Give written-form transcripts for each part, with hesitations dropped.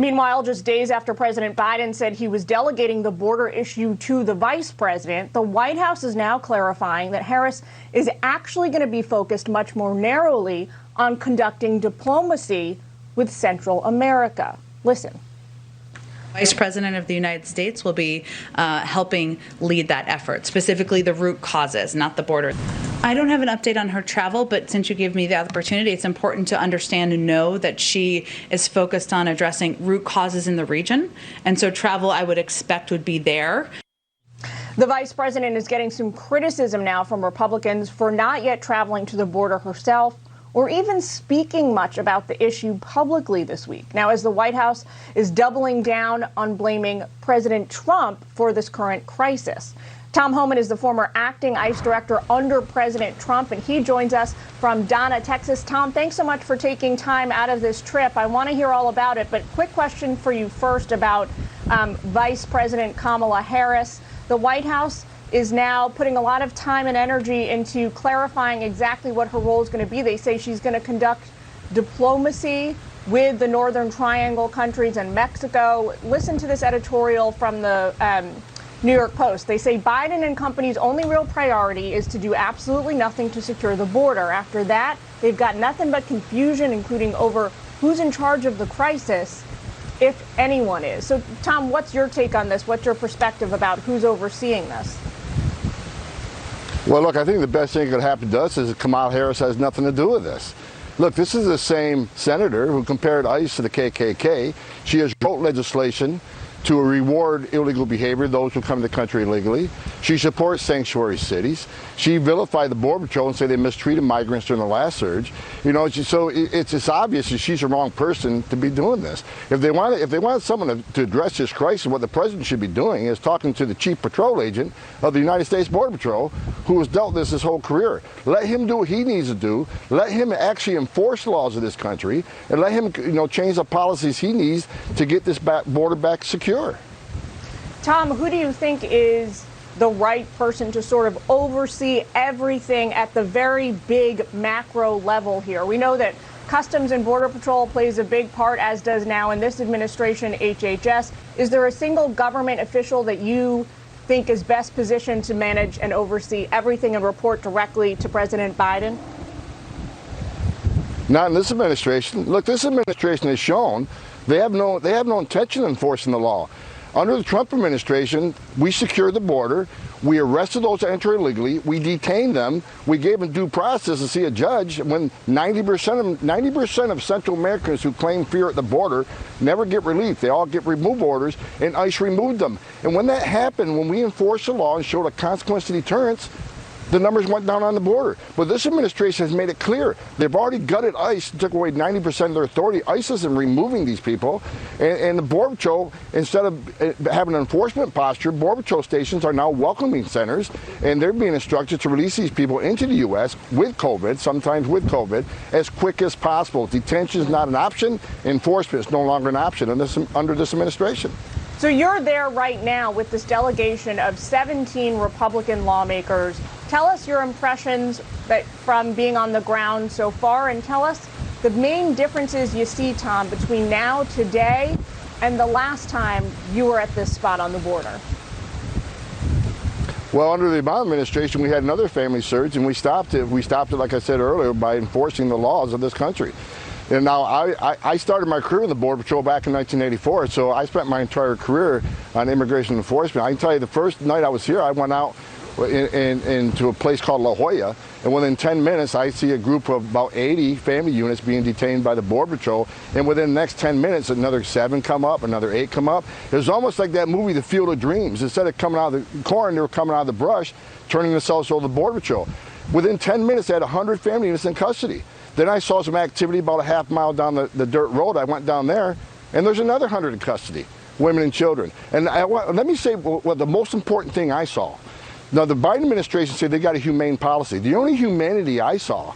Meanwhile, just days after President Biden said he was delegating the border issue to the vice president, the White House is now clarifying that Harris is actually going to be focused much more narrowly on conducting diplomacy with Central America. Listen. Vice President of the United States will be helping lead that effort, specifically the root causes, not the border. I don't have an update on her travel, but since you gave me the opportunity, it's important to understand and know that she is focused on addressing root causes in the region. And so travel, I would expect, would be there. The vice president is getting some criticism now from Republicans for not yet traveling to the border herself or even speaking much about the issue publicly this week. Now, as the White House is doubling down on blaming President Trump for this current crisis. Tom Homan is the former acting ICE director under President Trump, and he joins us from Donna, Texas. Tom, thanks so much for taking time out of this trip. I want to hear all about it, but quick question for you first about Vice President Kamala Harris. The White House is now putting a lot of time and energy into clarifying exactly what her role is going to be. They say she's going to conduct diplomacy with the Northern Triangle countries and Mexico. Listen to this editorial from the New York Post. They say Biden and company's only real priority is to do absolutely nothing to secure the border. After that, they've got nothing but confusion, including over who's in charge of the crisis, if anyone is. So, Tom, what's your take on this? What's your perspective about who's overseeing this? Well, look, I think the best thing that could happen to us is that Kamala Harris has nothing to do with this. Look, this is the same senator who compared ICE to the KKK. She has wrote legislation to reward illegal behavior, those who come to the country illegally. She supports sanctuary cities. She vilified the Border Patrol and said they mistreated migrants during the last surge. You know, so it's obvious that she's the wrong person to be doing this. If they want someone to address this crisis, what the president should be doing is talking to the chief patrol agent of the United States Border Patrol, who has dealt with this his whole career. Let him do what he needs to do. Let him actually enforce laws of this country, and let him, change the policies he needs to get this border back secure. Tom, who do you think is the right person to sort of oversee everything at the very big macro level here? We know that Customs and Border Patrol plays a big part, as does now in this administration HHS. Is there a single government official that you think is best positioned to manage and oversee everything and report directly to President Biden? Not in this administration. Look, this administration has shown they have no intention of enforcing the law. Under the Trump administration, we secured the border. We arrested those that enter illegally. We detained them. We gave them due process to see a judge. When 90% of Central Americans who claim fear at the border never get relief. They all get remove orders, and ICE removed them. And when that happened, when we enforced the law and showed a consequence to deterrence, the numbers went down on the border. But this administration has made it clear. They've already gutted ICE, took away 90% of their authority. ICE isn't removing these people. And the Border Patrol, instead of having an enforcement posture, Border Patrol stations are now welcoming centers, and they're being instructed to release these people into the U.S. with COVID, sometimes with COVID, as quick as possible. Detention is not an option. Enforcement is no longer an option under this administration. So you're there right now with this delegation of 17 Republican lawmakers. Tell us your impressions from being on the ground so far, and tell us the main differences you see, Tom, between now, today, and the last time you were at this spot on the border. Well, under the Obama administration, we had another family surge, and we stopped it. We stopped it, like I said earlier, by enforcing the laws of this country. And now I started my career in the Border Patrol back in 1984, so I spent my entire career on immigration enforcement. I can tell you the first night I was here, I went out into a place called La Jolla, and within 10 minutes I see a group of about 80 family units being detained by the Border Patrol, and within the next 10 minutes another 7 come up, another 8 come up. It was almost like that movie The Field of Dreams. Instead of coming out of the corn, they were coming out of the brush, turning themselves over to the Border Patrol. Within 10 minutes they had 100 family units in custody. Then I saw some activity about a half mile down the dirt road. I went down there, and there's another 100 in custody, women and children. And let me say what the most important thing I saw. Now, the Biden administration said they got a humane policy. The only humanity I saw,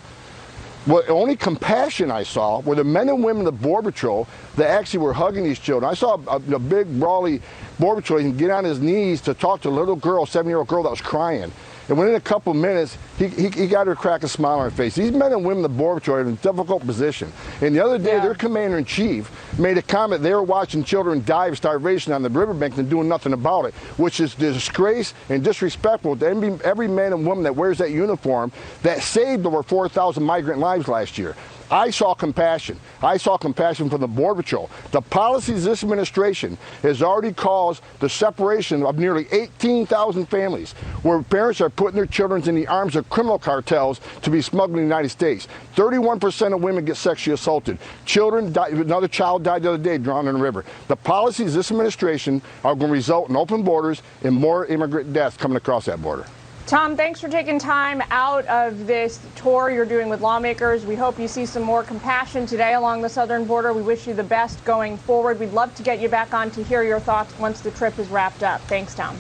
the only compassion I saw, were the men and women of the Border Patrol that actually were hugging these children. I saw a big, brawly Border Patrol get on his knees to talk to a little girl, 7-year-old girl that was crying. And within a couple of minutes, he got her to crack a smile on her face. These men and women in the Border Patrol are in a difficult position. And the other day, their commander-in-chief made a comment they were watching children die of starvation on the riverbank and doing nothing about it, which is disgrace and disrespectful to every man and woman that wears that uniform that saved over 4,000 migrant lives last year. I saw compassion. I saw compassion from the Border Patrol. The policies of this administration has already caused the separation of nearly 18,000 families, where parents are putting their children in the arms of criminal cartels to be smuggled in the United States. 31% of women get sexually assaulted. Children die, another child died the other day drowned in a river. The policies of this administration are going to result in open borders and more immigrant deaths coming across that border. Tom, thanks for taking time out of this tour you're doing with lawmakers. We hope you see some more compassion today along the southern border. We wish you the best going forward. We'd love to get you back on to hear your thoughts once the trip is wrapped up. Thanks, Tom.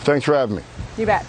Thanks for having me. You bet.